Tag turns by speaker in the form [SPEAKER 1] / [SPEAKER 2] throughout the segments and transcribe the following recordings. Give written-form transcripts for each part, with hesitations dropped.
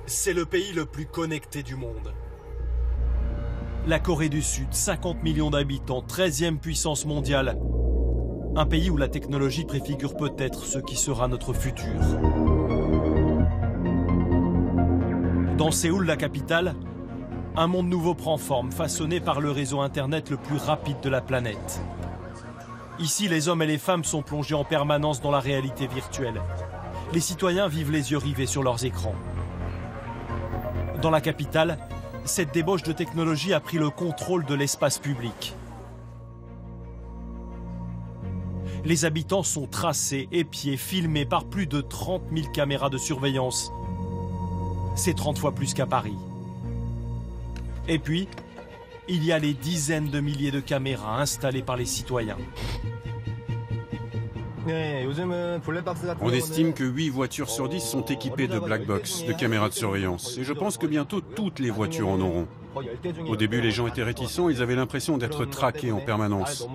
[SPEAKER 1] C'est le pays le plus connecté du monde. La Corée du Sud, 50 millions d'habitants, 13e puissance mondiale. Un pays où la technologie préfigure peut-être ce qui sera notre futur. Dans Séoul, la capitale, un monde nouveau prend forme, façonné par le réseau Internet le plus rapide de la planète. Ici, les hommes et les femmes sont plongés en permanence dans la réalité virtuelle. Les citoyens vivent les yeux rivés sur leurs écrans. Dans la capitale, cette débauche de technologie a pris le contrôle de l'espace public. Les habitants sont tracés, épiés, filmés par plus de 30 000 caméras de surveillance. C'est 30 fois plus qu'à Paris. Et puis, il y a les dizaines de milliers de caméras installées par les citoyens.
[SPEAKER 2] On estime que 8 voitures sur 10 sont équipées de black box, de caméras de surveillance. Et je pense que bientôt toutes les voitures en auront. Au début, les gens étaient réticents, ils avaient l'impression d'être traqués en permanence.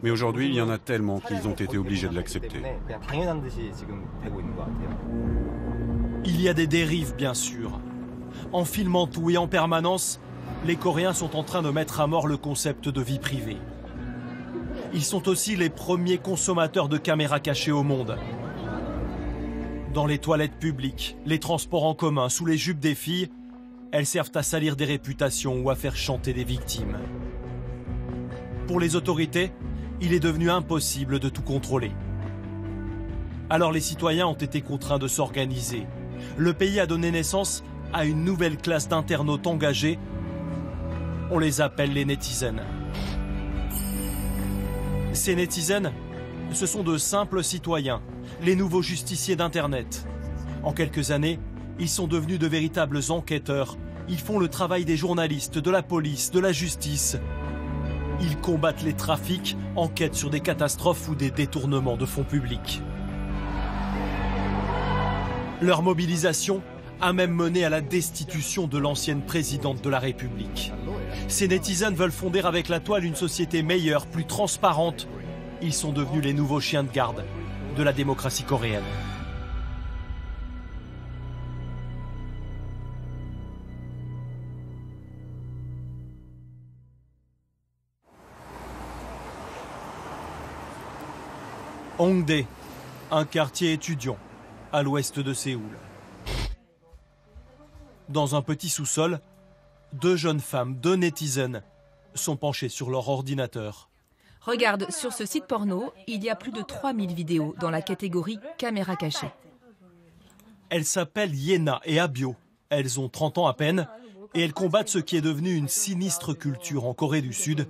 [SPEAKER 2] Mais aujourd'hui, il y en a tellement qu'ils ont été obligés de l'accepter.
[SPEAKER 1] Il y a des dérives, bien sûr. En filmant tout et en permanence, les Coréens sont en train de mettre à mort le concept de vie privée. Ils sont aussi les premiers consommateurs de caméras cachées au monde. Dans les toilettes publiques, les transports en commun, sous les jupes des filles, elles servent à salir des réputations ou à faire chanter des victimes. Pour les autorités, il est devenu impossible de tout contrôler. Alors les citoyens ont été contraints de s'organiser. Le pays a donné naissance à une nouvelle classe d'internautes engagés. On les appelle les netizens. Ces netizens, ce sont de simples citoyens, les nouveaux justiciers d'Internet. En quelques années, ils sont devenus de véritables enquêteurs. Ils font le travail des journalistes, de la police, de la justice. Ils combattent les trafics, enquêtent sur des catastrophes ou des détournements de fonds publics. Leur mobilisation a même mené à la destitution de l'ancienne présidente de la République. Ces netizens veulent fonder avec la toile une société meilleure, plus transparente. Ils sont devenus les nouveaux chiens de garde de la démocratie coréenne. Hongdae, un quartier étudiant à l'ouest de Séoul. Dans un petit sous-sol, 2 jeunes femmes, 2 netizens, sont penchées sur leur ordinateur.
[SPEAKER 3] Regarde, sur ce site porno, il y a plus de 3000 vidéos dans la catégorie caméra cachée.
[SPEAKER 1] Elles s'appellent Yena et Abyo. Elles ont 30 ans à peine et elles combattent ce qui est devenu une sinistre culture en Corée du Sud,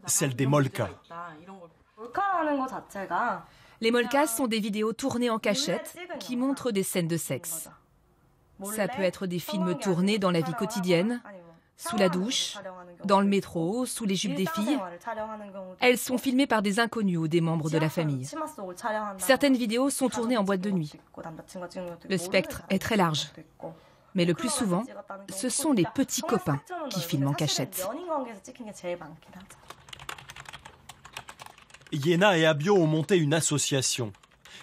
[SPEAKER 1] celle des molkas.
[SPEAKER 3] Les molkas sont des vidéos tournées en cachette qui montrent des scènes de sexe. Ça peut être des films tournés dans la vie quotidienne, sous la douche, dans le métro, sous les jupes des filles. Elles sont filmées par des inconnus ou des membres de la famille. Certaines vidéos sont tournées en boîte de nuit. Le spectre est très large. Mais le plus souvent, ce sont les petits copains qui filment en cachette.
[SPEAKER 1] Yena et Abyo ont monté une association.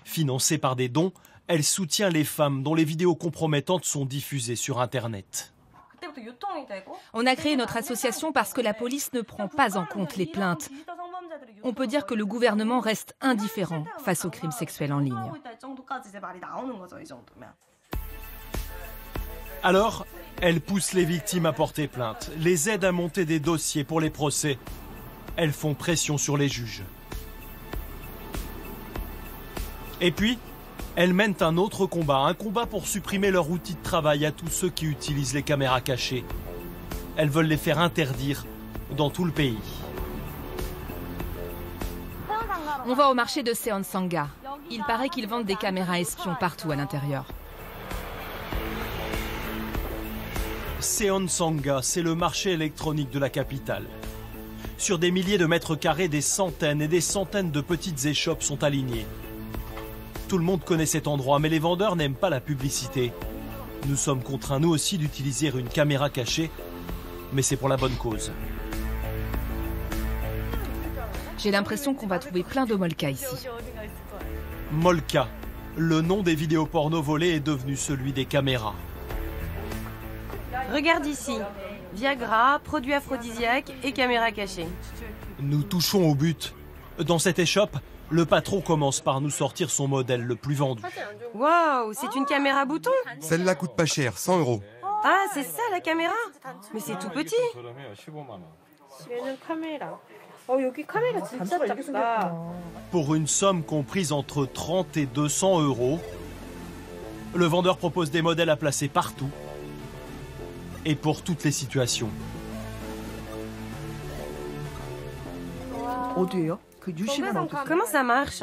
[SPEAKER 1] Financée par des dons, elle soutient les femmes dont les vidéos compromettantes sont diffusées sur Internet.
[SPEAKER 3] On a créé notre association parce que la police ne prend pas en compte les plaintes. On peut dire que le gouvernement reste indifférent face aux crimes sexuels en ligne.
[SPEAKER 1] Alors, elle pousse les victimes à porter plainte, les aide à monter des dossiers pour les procès. Elles font pression sur les juges. Et puis, elles mènent un autre combat, un combat pour supprimer leur outil de travail à tous ceux qui utilisent les caméras cachées. Elles veulent les faire interdire dans tout le pays.
[SPEAKER 3] On va au marché de Seonsanga. Il paraît qu'ils vendent des caméras espions partout à l'intérieur.
[SPEAKER 1] Seonsanga, c'est le marché électronique de la capitale. Sur des milliers de mètres carrés, des centaines et des centaines de petites échoppes sont alignées. Tout le monde connaît cet endroit, mais les vendeurs n'aiment pas la publicité. Nous sommes contraints, nous aussi, d'utiliser une caméra cachée, mais c'est pour la bonne cause.
[SPEAKER 3] J'ai l'impression qu'on va trouver plein de molkas ici.
[SPEAKER 1] Molka, le nom des vidéos porno volées est devenu celui des caméras.
[SPEAKER 4] Regarde ici. Viagra, produits aphrodisiaques et caméra cachée.
[SPEAKER 1] Nous touchons au but. Dans cette échoppe, le patron commence par nous sortir son modèle le plus vendu.
[SPEAKER 4] Waouh, c'est une caméra bouton?
[SPEAKER 5] Celle-là coûte pas cher, 100 €.
[SPEAKER 4] Ah, c'est ça la caméra? Mais c'est tout petit.
[SPEAKER 1] Pour une somme comprise entre 30 et 200 €, le vendeur propose des modèles à placer partout et pour toutes les situations.
[SPEAKER 4] Comment ça marche?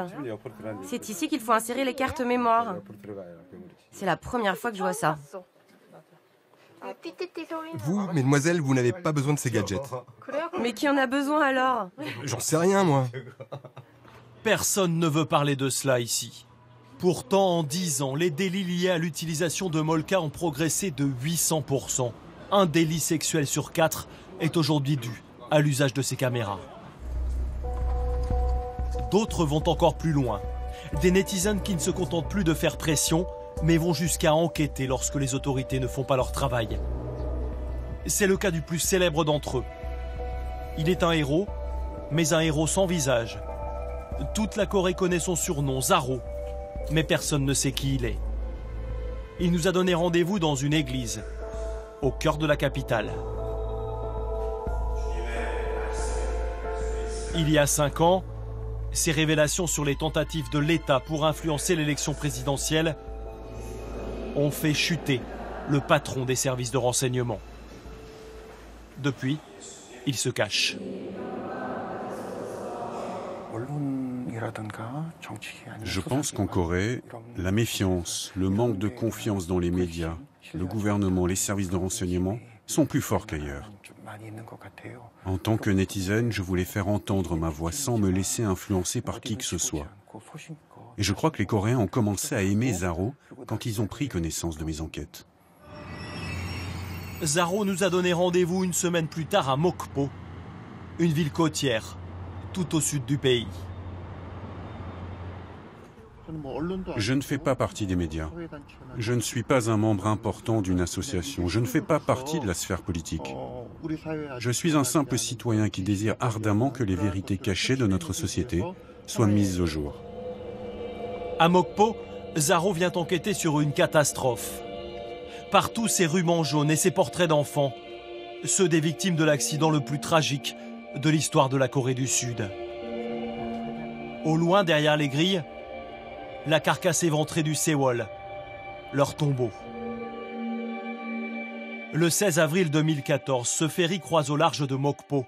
[SPEAKER 4] C'est ici qu'il faut insérer les cartes mémoire. C'est la première fois que je vois ça.
[SPEAKER 5] Vous, mesdemoiselles, vous n'avez pas besoin de ces gadgets.
[SPEAKER 4] Mais qui en a besoin alors?
[SPEAKER 5] J'en sais rien, moi.
[SPEAKER 1] Personne ne veut parler de cela ici. Pourtant, en 10 ans, les délits liés à l'utilisation de Molka ont progressé de 800%. Un délit sexuel sur 4 est aujourd'hui dû à l'usage de ces caméras. D'autres vont encore plus loin. Des netizens qui ne se contentent plus de faire pression, mais vont jusqu'à enquêter lorsque les autorités ne font pas leur travail. C'est le cas du plus célèbre d'entre eux. Il est un héros, mais un héros sans visage. Toute la Corée connaît son surnom, Zaro, mais personne ne sait qui il est. Il nous a donné rendez-vous dans une église, au cœur de la capitale. Il y a 5 ans, ces révélations sur les tentatives de l'État pour influencer l'élection présidentielle ont fait chuter le patron des services de renseignement. Depuis, il se cache.
[SPEAKER 2] Je pense qu'en Corée, la méfiance, le manque de confiance dans les médias, le gouvernement, les services de renseignement sont plus forts qu'ailleurs. En tant que netizen, je voulais faire entendre ma voix sans me laisser influencer par qui que ce soit. Et je crois que les Coréens ont commencé à aimer Zaro quand ils ont pris connaissance de mes enquêtes.
[SPEAKER 1] Zaro nous a donné rendez-vous une semaine plus tard à Mokpo, une ville côtière, tout au sud du pays.
[SPEAKER 2] Je ne fais pas partie des médias. Je ne suis pas un membre important d'une association. Je ne fais pas partie de la sphère politique. Je suis un simple citoyen qui désire ardemment que les vérités cachées de notre société soient mises au jour.
[SPEAKER 1] À Mokpo, Zaro vient enquêter sur une catastrophe. Partout, ces rubans jaunes et ces portraits d'enfants, ceux des victimes de l'accident le plus tragique de l'histoire de la Corée du Sud. Au loin, derrière les grilles, la carcasse éventrée du Sewol, leur tombeau. Le 16 avril 2014, ce ferry croise au large de Mokpo.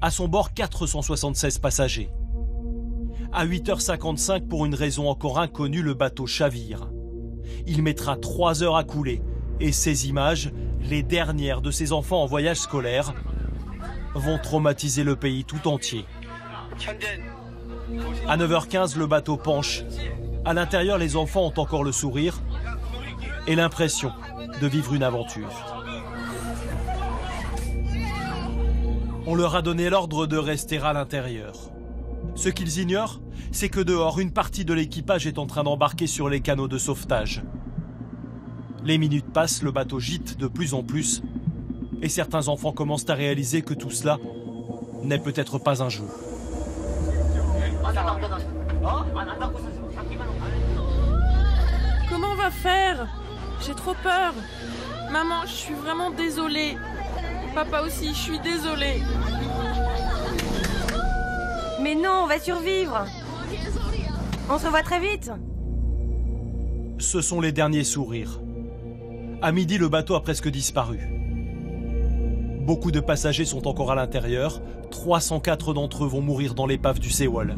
[SPEAKER 1] À son bord, 476 passagers. À 8h55, pour une raison encore inconnue, le bateau chavire. Il mettra 3 heures à couler. Et ces images, les dernières de ces enfants en voyage scolaire, vont traumatiser le pays tout entier. À 9h15, le bateau penche. À l'intérieur, les enfants ont encore le sourire et l'impression de vivre une aventure. On leur a donné l'ordre de rester à l'intérieur. Ce qu'ils ignorent, c'est que dehors, une partie de l'équipage est en train d'embarquer sur les canots de sauvetage. Les minutes passent, le bateau gîte de plus en plus, et certains enfants commencent à réaliser que tout cela n'est peut-être pas un jeu.
[SPEAKER 6] Comment on va faire? J'ai trop peur. Maman, je suis vraiment désolée. Papa aussi, je suis désolée.
[SPEAKER 4] Mais non, on va survivre. On se revoit très vite.
[SPEAKER 1] Ce sont les derniers sourires. À midi, le bateau a presque disparu. Beaucoup de passagers sont encore à l'intérieur. 304 d'entre eux vont mourir dans l'épave du Sewol.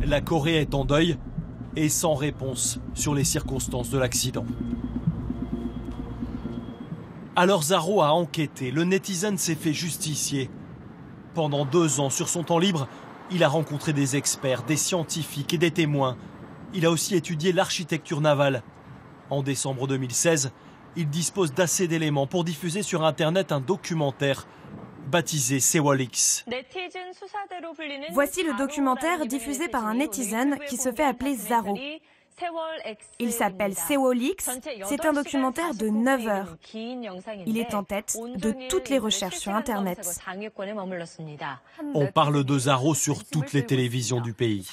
[SPEAKER 1] La Corée est en deuil et sans réponse sur les circonstances de l'accident. Alors Zaro a enquêté. Le netizen s'est fait justicier. Pendant 2 ans, sur son temps libre, il a rencontré des experts, des scientifiques et des témoins. Il a aussi étudié l'architecture navale. En décembre 2016, il dispose d'assez d'éléments pour diffuser sur Internet un documentaire baptisé Sewolix.
[SPEAKER 7] Voici le documentaire diffusé par un netizen qui se fait appeler Zaro. Il s'appelle Seoul-X. C'est un documentaire de 9 heures. Il est en tête de toutes les recherches sur Internet.
[SPEAKER 1] On parle de Zaro sur toutes les télévisions du pays.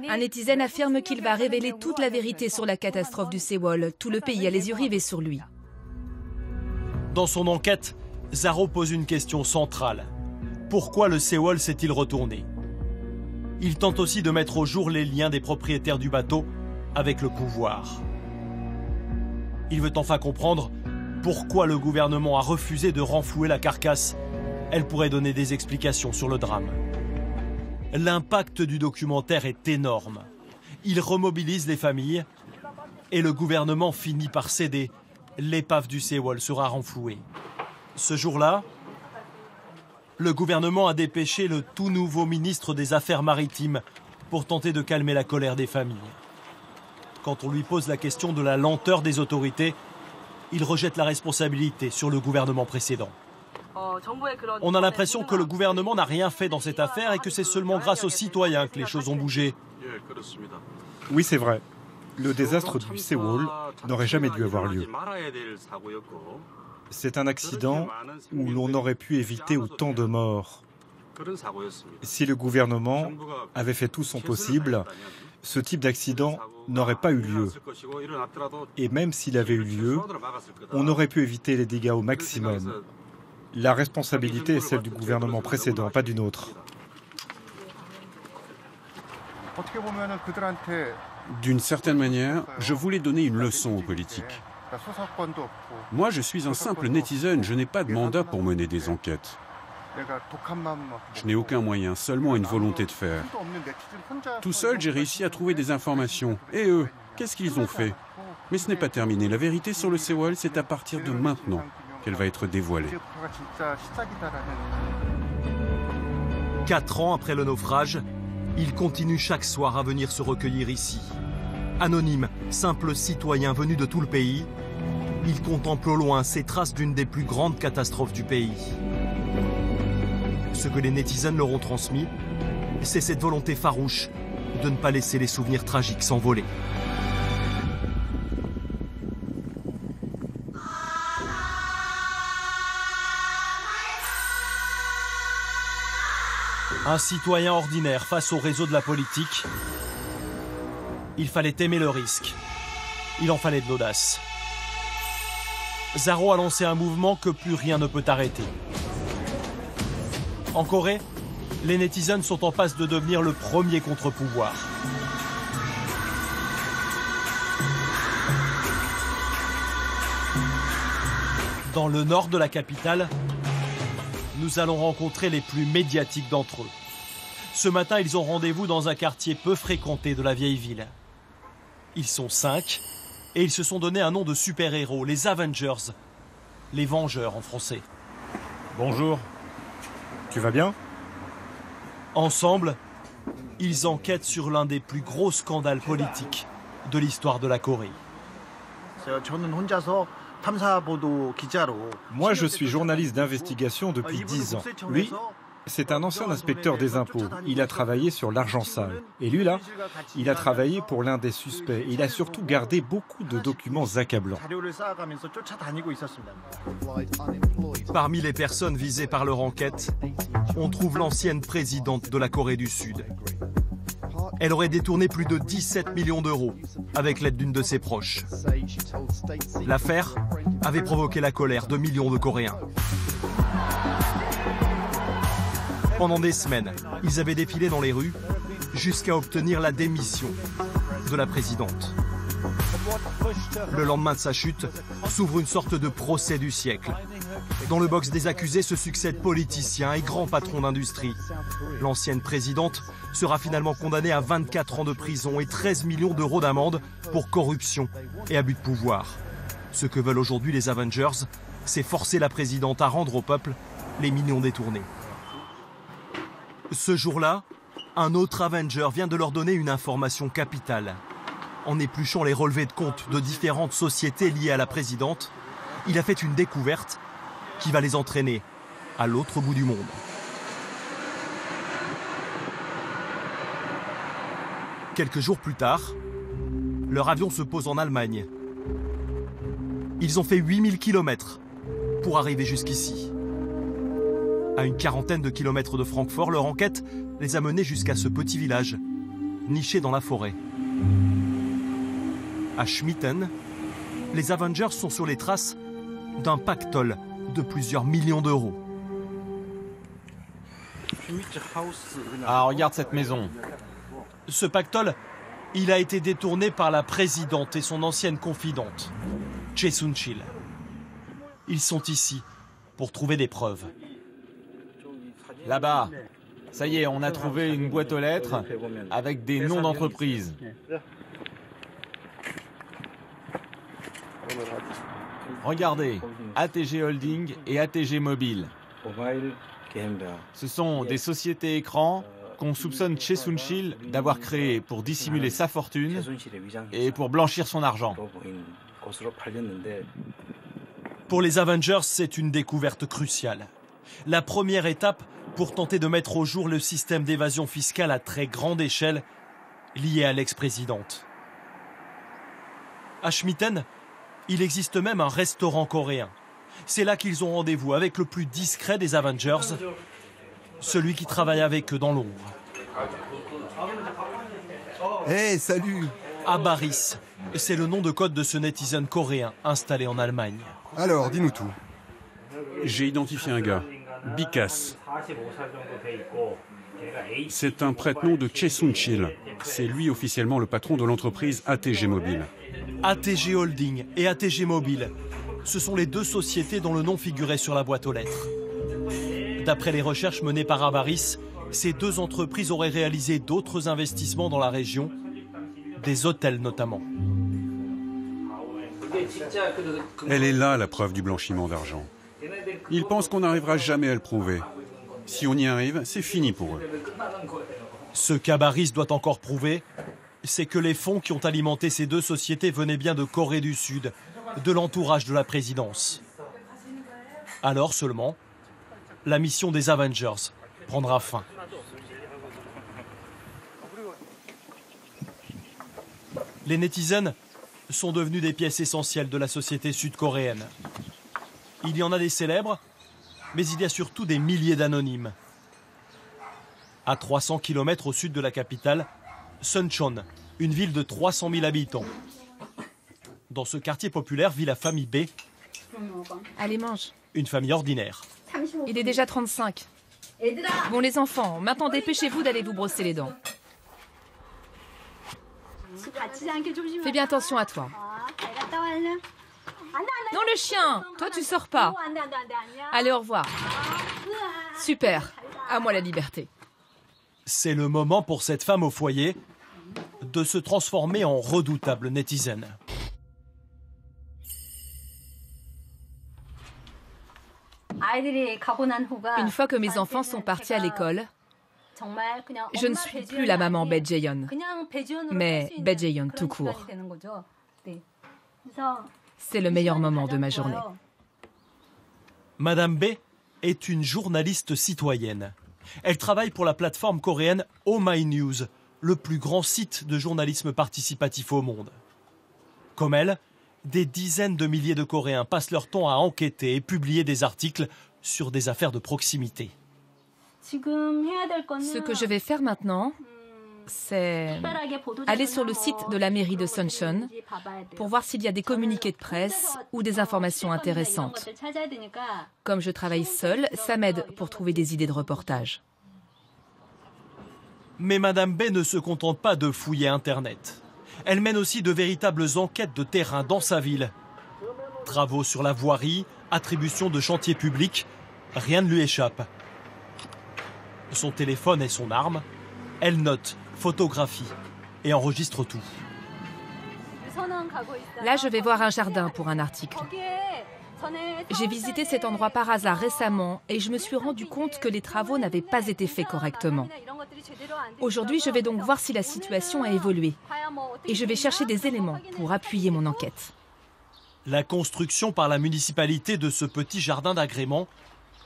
[SPEAKER 3] Un netizen affirme qu'il va révéler toute la vérité sur la catastrophe du Sewol. Tout le pays a les yeux rivés sur lui.
[SPEAKER 1] Dans son enquête, Zaro pose une question centrale. Pourquoi le Sewol s'est-il retourné? Il tente aussi de mettre au jour les liens des propriétaires du bateau avec le pouvoir. Il veut enfin comprendre pourquoi le gouvernement a refusé de renflouer la carcasse. Elle pourrait donner des explications sur le drame. L'impact du documentaire est énorme. Il remobilise les familles et le gouvernement finit par céder. L'épave du Sewol sera renflouée. Ce jour-là, le gouvernement a dépêché le tout nouveau ministre des Affaires maritimes pour tenter de calmer la colère des familles. Quand on lui pose la question de la lenteur des autorités, il rejette la responsabilité sur le gouvernement précédent. On a l'impression que le gouvernement n'a rien fait dans cette affaire et que c'est seulement grâce aux citoyens que les choses ont bougé.
[SPEAKER 8] Oui, c'est vrai. Le désastre du Sewol n'aurait jamais dû avoir lieu. C'est un accident où l'on aurait pu éviter autant de morts. Si le gouvernement avait fait tout son possible, ce type d'accident n'aurait pas eu lieu. Et même s'il avait eu lieu, on aurait pu éviter les dégâts au maximum. La responsabilité est celle du gouvernement précédent, pas d'une autre.
[SPEAKER 2] D'une certaine manière, je voulais donner une leçon aux politiques. Moi, je suis un simple netizen, je n'ai pas de mandat pour mener des enquêtes. Je n'ai aucun moyen, seulement une volonté de faire. Tout seul, j'ai réussi à trouver des informations. Et eux, qu'est-ce qu'ils ont fait? Mais ce n'est pas terminé. La vérité sur le Sewol, c'est à partir de maintenant qu'elle va être dévoilée.
[SPEAKER 1] 4 ans après le naufrage, il continue chaque soir à venir se recueillir ici. Anonyme, simple citoyen venu de tout le pays, il contemple au loin ces traces d'une des plus grandes catastrophes du pays. Ce que les netizens leur ont transmis, c'est cette volonté farouche de ne pas laisser les souvenirs tragiques s'envoler. Un citoyen ordinaire face au réseau de la politique, il fallait aimer le risque. Il en fallait de l'audace. Zaro a lancé un mouvement que plus rien ne peut arrêter. En Corée, les netizens sont en passe de devenir le premier contre-pouvoir. Dans le nord de la capitale, nous allons rencontrer les plus médiatiques d'entre eux. Ce matin, ils ont rendez-vous dans un quartier peu fréquenté de la vieille ville. Ils sont 5 et ils se sont donné un nom de super-héros, les Avengers, les Vengeurs en français.
[SPEAKER 8] Bonjour. Tu vas bien?
[SPEAKER 1] Ensemble, ils enquêtent sur l'un des plus gros scandales politiques de l'histoire de la Corée.
[SPEAKER 8] Moi, je suis journaliste d'investigation depuis 10 ans. Lui, c'est un ancien inspecteur des impôts. Il a travaillé sur l'argent sale. Et lui, là, il a travaillé pour l'un des suspects. Il a surtout gardé beaucoup de documents accablants.
[SPEAKER 1] Parmi les personnes visées par leur enquête, on trouve l'ancienne présidente de la Corée du Sud. Elle aurait détourné plus de 17 millions d'euros avec l'aide d'une de ses proches. L'affaire avait provoqué la colère de millions de Coréens. Pendant des semaines, ils avaient défilé dans les rues jusqu'à obtenir la démission de la présidente. Le lendemain de sa chute, s'ouvre une sorte de procès du siècle. Dans le box des accusés se succèdent politiciens et grands patrons d'industrie. L'ancienne présidente sera finalement condamnée à 24 ans de prison et 13 millions d'euros d'amende pour corruption et abus de pouvoir. Ce que veulent aujourd'hui les Avengers, c'est forcer la présidente à rendre au peuple les millions détournés. Ce jour-là, un autre Avenger vient de leur donner une information capitale. En épluchant les relevés de compte de différentes sociétés liées à la présidente, il a fait une découverte qui va les entraîner à l'autre bout du monde. Quelques jours plus tard, leur avion se pose en Allemagne. Ils ont fait 8000 km pour arriver jusqu'ici. À une quarantaine de kilomètres de Francfort, leur enquête les a menés jusqu'à ce petit village, niché dans la forêt. À Schmitten, les Avengers sont sur les traces d'un pactole de plusieurs millions d'euros.
[SPEAKER 9] Ah, regarde cette maison.
[SPEAKER 1] Ce pactole, il a été détourné par la présidente et son ancienne confidente, Choi Soon-sil. Ils sont ici pour trouver des preuves.
[SPEAKER 9] Là-bas, ça y est, on a trouvé une boîte aux lettres avec des noms d'entreprises. Regardez, ATG Holding et ATG Mobile. Ce sont des sociétés écrans qu'on soupçonne Choi Soon-sil d'avoir créées pour dissimuler sa fortune et pour blanchir son argent.
[SPEAKER 1] Pour les Avengers, c'est une découverte cruciale. La première étape pour tenter de mettre au jour le système d'évasion fiscale à très grande échelle lié à l'ex-présidente. À Schmitten, il existe même un restaurant coréen. C'est là qu'ils ont rendez-vous avec le plus discret des Avengers, celui qui travaille avec eux dans l'ombre.
[SPEAKER 5] Hé, salut!
[SPEAKER 1] Abaris, c'est le nom de code de ce netizen coréen installé en Allemagne.
[SPEAKER 5] Alors, dis-nous tout.
[SPEAKER 2] J'ai identifié un gars, Bikas. C'est un prête-nom de Choi Soon-sil. C'est lui officiellement le patron de l'entreprise ATG Mobile.
[SPEAKER 1] ATG Holding et ATG Mobile, ce sont les deux sociétés dont le nom figurait sur la boîte aux lettres. D'après les recherches menées par Abaris, ces deux entreprises auraient réalisé d'autres investissements dans la région, des hôtels notamment.
[SPEAKER 2] Elle est là, la preuve du blanchiment d'argent. Ils pensent qu'on n'arrivera jamais à le prouver. Si on y arrive, c'est fini pour eux.
[SPEAKER 1] Ce qu'Abaris doit encore prouver, c'est que les fonds qui ont alimenté ces deux sociétés venaient bien de Corée du Sud, de l'entourage de la présidence. Alors seulement, la mission des Avengers prendra fin. Les netizens sont devenus des pièces essentielles de la société sud-coréenne. Il y en a des célèbres, mais il y a surtout des milliers d'anonymes. À 300 km au sud de la capitale, Suncheon, une ville de 300 000 habitants. Dans ce quartier populaire vit la famille B.
[SPEAKER 3] Allez, mange.
[SPEAKER 1] Une famille ordinaire.
[SPEAKER 3] Il est déjà 35. Bon, les enfants, maintenant dépêchez-vous d'aller vous brosser les dents. Fais bien attention à toi. Non, le chien, toi tu sors pas. Allez, au revoir. Super, à moi la liberté.
[SPEAKER 1] C'est le moment pour cette femme au foyer de se transformer en redoutable netizen.
[SPEAKER 3] Une fois que mes enfants sont partis à l'école, je ne suis plus la maman Bae Jae-yeon, mais Bae Jae-yeon tout court. C'est le meilleur moment de ma journée.
[SPEAKER 1] Madame B est une journaliste citoyenne. Elle travaille pour la plateforme coréenne Oh My News, le plus grand site de journalisme participatif au monde. Comme elle, des dizaines de milliers de Coréens passent leur temps à enquêter et publier des articles sur des affaires de proximité.
[SPEAKER 3] Ce que je vais faire maintenant, c'est aller sur le site de la mairie de Suncheon pour voir s'il y a des communiqués de presse ou des informations intéressantes. Comme je travaille seule, ça m'aide pour trouver des idées de reportage.
[SPEAKER 1] Mais Madame B ne se contente pas de fouiller Internet. Elle mène aussi de véritables enquêtes de terrain dans sa ville. Travaux sur la voirie, attribution de chantiers publics, rien ne lui échappe. Son téléphone est son arme. Elle note, photographie et enregistre tout.
[SPEAKER 3] Là, je vais voir un jardin pour un article. J'ai visité cet endroit par hasard récemment et je me suis rendu compte que les travaux n'avaient pas été faits correctement. Aujourd'hui, je vais donc voir si la situation a évolué et je vais chercher des éléments pour appuyer mon enquête.
[SPEAKER 1] La construction par la municipalité de ce petit jardin d'agrément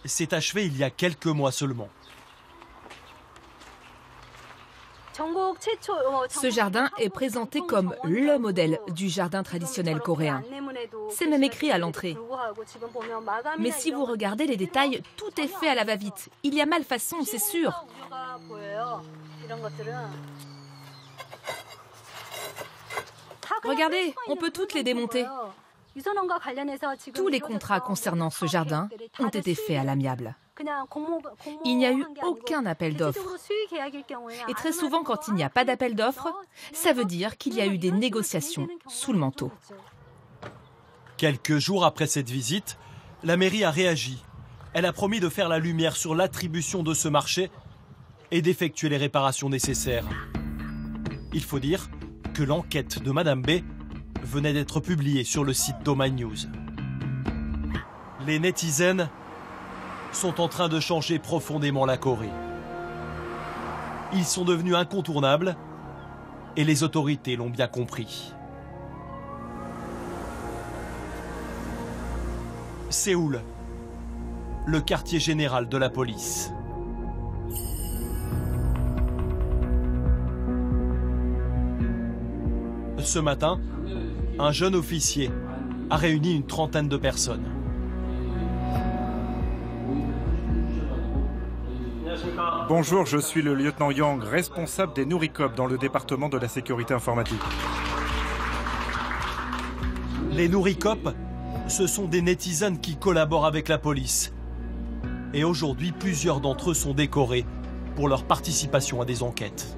[SPEAKER 1] s'est achevée il y a quelques mois seulement.
[SPEAKER 3] Ce jardin est présenté comme le modèle du jardin traditionnel coréen. C'est même écrit à l'entrée. Mais si vous regardez les détails, tout est fait à la va-vite. Il y a malfaçon, c'est sûr. Regardez, on peut toutes les démonter. Tous les contrats concernant ce jardin ont été faits à l'amiable. Il n'y a eu aucun appel d'offres. Et très souvent, quand il n'y a pas d'appel d'offres, ça veut dire qu'il y a eu des négociations sous le manteau.
[SPEAKER 1] Quelques jours après cette visite, la mairie a réagi. Elle a promis de faire la lumière sur l'attribution de ce marché et d'effectuer les réparations nécessaires. Il faut dire que l'enquête de Madame B venait d'être publiée sur le site Domain News. Les netizens sont en train de changer profondément la Corée. Ils sont devenus incontournables et les autorités l'ont bien compris. Séoul, le quartier général de la police. Ce matin, un jeune officier a réuni une trentaine de personnes.
[SPEAKER 8] Bonjour, je suis le lieutenant Yang, responsable des Nouricop dans le département de la sécurité informatique.
[SPEAKER 1] Les Nouricop, ce sont des netizens qui collaborent avec la police. Et aujourd'hui, plusieurs d'entre eux sont décorés pour leur participation à des enquêtes.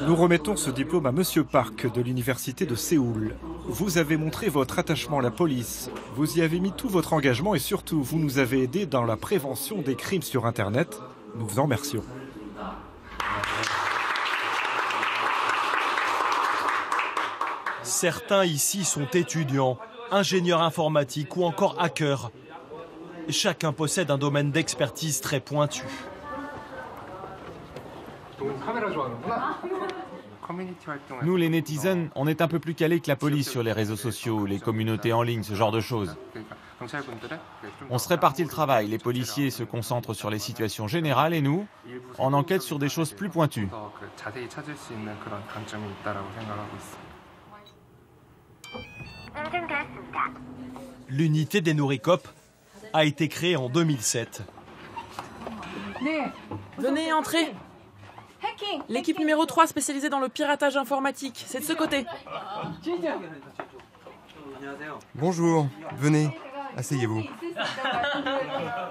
[SPEAKER 8] Nous remettons ce diplôme à Monsieur Park de l'université de Séoul. Vous avez montré votre attachement à la police, vous y avez mis tout votre engagement et surtout, vous nous avez aidés dans la prévention des crimes sur Internet. Nous vous en remercions.
[SPEAKER 1] Certains ici sont étudiants, ingénieurs informatiques ou encore hackers. Chacun possède un domaine d'expertise très pointu.
[SPEAKER 9] Nous, les netizens, on est un peu plus calés que la police sur les réseaux sociaux, les communautés en ligne, ce genre de choses. On se répartit le travail. Les policiers se concentrent sur les situations générales et nous, on enquête sur des choses plus pointues.
[SPEAKER 1] L'unité des Nouricop a été créée en 2007.
[SPEAKER 6] Venez, entrez. L'équipe numéro 3 spécialisée dans le piratage informatique, c'est de ce côté.
[SPEAKER 5] Bonjour, venez, asseyez-vous.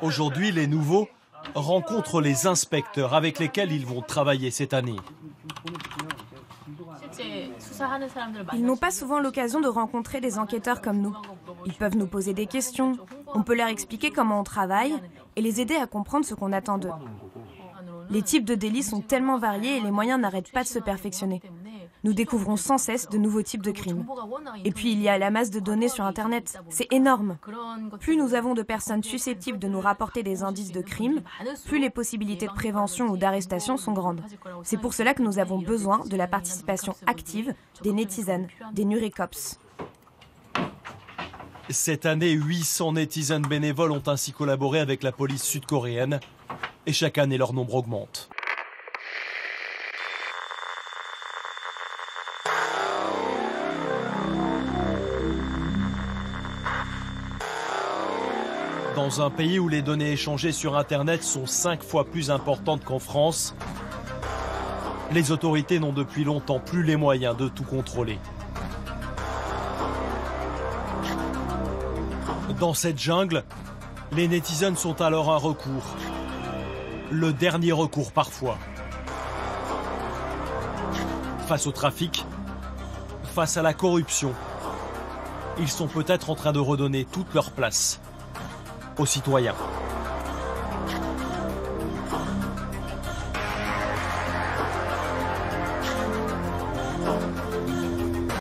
[SPEAKER 1] Aujourd'hui, les nouveaux rencontrent les inspecteurs avec lesquels ils vont travailler cette année.
[SPEAKER 7] Ils n'ont pas souvent l'occasion de rencontrer des enquêteurs comme nous. Ils peuvent nous poser des questions, on peut leur expliquer comment on travaille et les aider à comprendre ce qu'on attend d'eux. Les types de délits sont tellement variés et les moyens n'arrêtent pas de se perfectionner. Nous découvrons sans cesse de nouveaux types de crimes. Et puis il y a la masse de données sur Internet, c'est énorme. Plus nous avons de personnes susceptibles de nous rapporter des indices de crimes, plus les possibilités de prévention ou d'arrestation sont grandes. C'est pour cela que nous avons besoin de la participation active des netizens, des Nouricops.
[SPEAKER 1] Cette année, 800 netizens bénévoles ont ainsi collaboré avec la police sud-coréenne et chaque année leur nombre augmente. Dans un pays où les données échangées sur Internet sont 5 fois plus importantes qu'en France, les autorités n'ont depuis longtemps plus les moyens de tout contrôler. Dans cette jungle, les netizens sont alors un recours. Le dernier recours parfois. Face au trafic, face à la corruption, ils sont peut-être en train de redonner toute leur place aux citoyens.